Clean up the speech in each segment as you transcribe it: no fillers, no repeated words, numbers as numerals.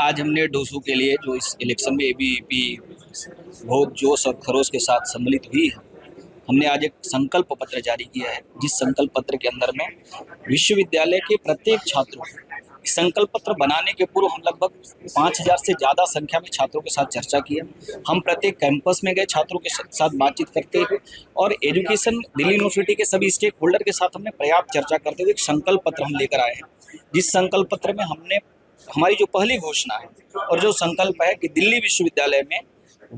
आज हमने डोसू के लिए जो इस इलेक्शन में एबीवीपी बहुत जोश और खरोश के साथ सम्मिलित हुई है, हमने आज एक संकल्प पत्र जारी किया है। जिस संकल्प पत्र के अंदर में विश्वविद्यालय के प्रत्येक छात्रों को इस संकल्प पत्र बनाने के पूर्व हम लगभग 5000 से ज़्यादा संख्या में छात्रों के साथ चर्चा की है। हम प्रत्येक कैंपस में गए, छात्रों के साथ बातचीत करते हुए और एजुकेशन दिल्ली यूनिवर्सिटी के सभी स्टेक होल्डर के साथ हमने पर्याप्त चर्चा करते हुए एक संकल्प पत्र हम लेकर आए हैं। जिस संकल्प पत्र में हमने हमारी जो पहली घोषणा है और जो संकल्प है कि दिल्ली विश्वविद्यालय में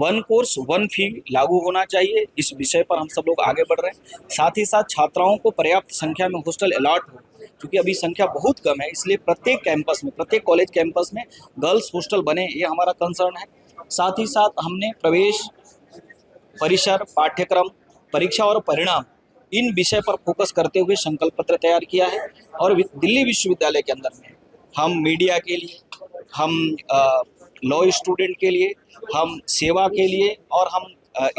1 कोर्स 1 फी लागू होना चाहिए, इस विषय पर हम सब लोग आगे बढ़ रहे हैं। साथ ही साथ छात्राओं को पर्याप्त संख्या में हॉस्टल अलॉट हो, क्योंकि अभी संख्या बहुत कम है, इसलिए प्रत्येक कैंपस में, प्रत्येक कॉलेज कैंपस में गर्ल्स हॉस्टल बने, ये हमारा कंसर्न है। साथ ही साथ हमने प्रवेश, परिसर, पाठ्यक्रम, परीक्षा और परिणाम, इन विषय पर फोकस करते हुए संकल्प पत्र तैयार किया है। और दिल्ली विश्वविद्यालय के अंदर में हम मीडिया के लिए, हम लॉ स्टूडेंट के लिए, हम सेवा के लिए और हम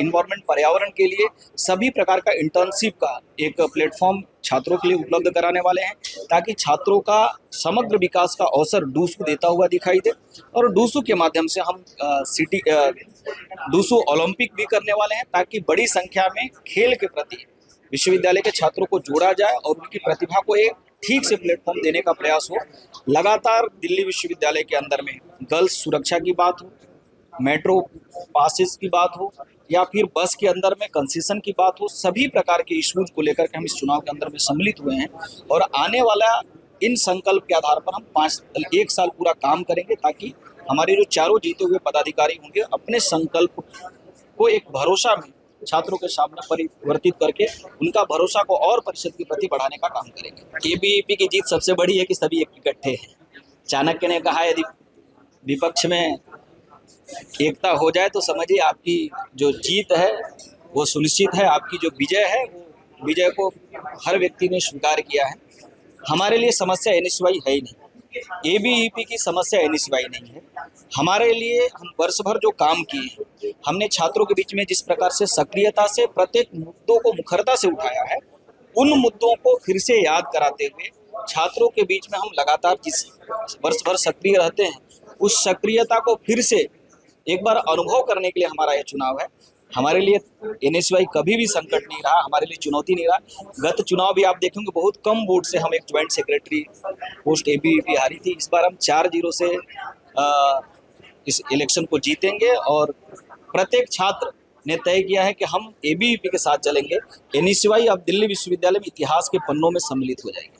इन्वायरमेंट पर्यावरण के लिए सभी प्रकार का इंटर्नशिप का एक प्लेटफॉर्म छात्रों के लिए उपलब्ध कराने वाले हैं, ताकि छात्रों का समग्र विकास का अवसर डूसू देता हुआ दिखाई दे। और डूसू के माध्यम से हम डूसू ओलंपिक भी करने वाले हैं, ताकि बड़ी संख्या में खेल के प्रति विश्वविद्यालय के छात्रों को जोड़ा जाए और उनकी प्रतिभा को एक ठीक से प्लेटफॉर्म देने का प्रयास हो। लगातार दिल्ली विश्वविद्यालय के अंदर में गर्ल्स सुरक्षा की बात हो, मेट्रो पासेस की बात हो या फिर बस के अंदर में कंसेशन की बात हो, सभी प्रकार के इश्यूज को लेकर के हम इस चुनाव के अंदर में सम्मिलित हुए हैं। और आने वाला इन संकल्प के आधार पर हम 1 साल पूरा काम करेंगे, ताकि हमारे जो चारों जीते हुए पदाधिकारी होंगे अपने संकल्प को एक भरोसा में छात्रों के सामने परिवर्तित करके उनका भरोसा को और परिषद के प्रति बढ़ाने का काम करेंगे। एबीवीपी की जीत सबसे बड़ी है कि सभी इकट्ठे हैं। चाणक्य ने कहा, यदि विपक्ष में एकता हो जाए तो समझिए आपकी जो जीत है वो सुनिश्चित है, आपकी जो विजय है वो विजय को हर व्यक्ति ने स्वीकार किया है। हमारे लिए समस्या एनएसवाई है ही नहीं, एबीवीपी की समस्या एनएसवाई नहीं है। हमारे लिए हम वर्ष भर जो काम किए हैं, हमने छात्रों के बीच में जिस प्रकार से सक्रियता से प्रत्येक मुद्दों को मुखरता से उठाया है, उन मुद्दों को फिर से याद कराते हुए छात्रों के बीच में हम लगातार जिस वर्ष भर सक्रिय रहते हैं, उस सक्रियता को फिर से एक बार अनुभव करने के लिए हमारा यह चुनाव है। हमारे लिए एनएसवाई कभी भी संकट नहीं रहा, हमारे लिए चुनौती नहीं रहा। गत चुनाव भी आप देखेंगे बहुत कम वोट से हम एक ज्वाइंट सेक्रेटरी पोस्ट एबीवीपी हारी थी। इस बार हम 4-0 से इस इलेक्शन को जीतेंगे और प्रत्येक छात्र ने तय किया है कि हम एबीवीपी के साथ चलेंगे। एनएसवाई अब दिल्ली विश्वविद्यालय में इतिहास के पन्नों में सम्मिलित हो जाएगी।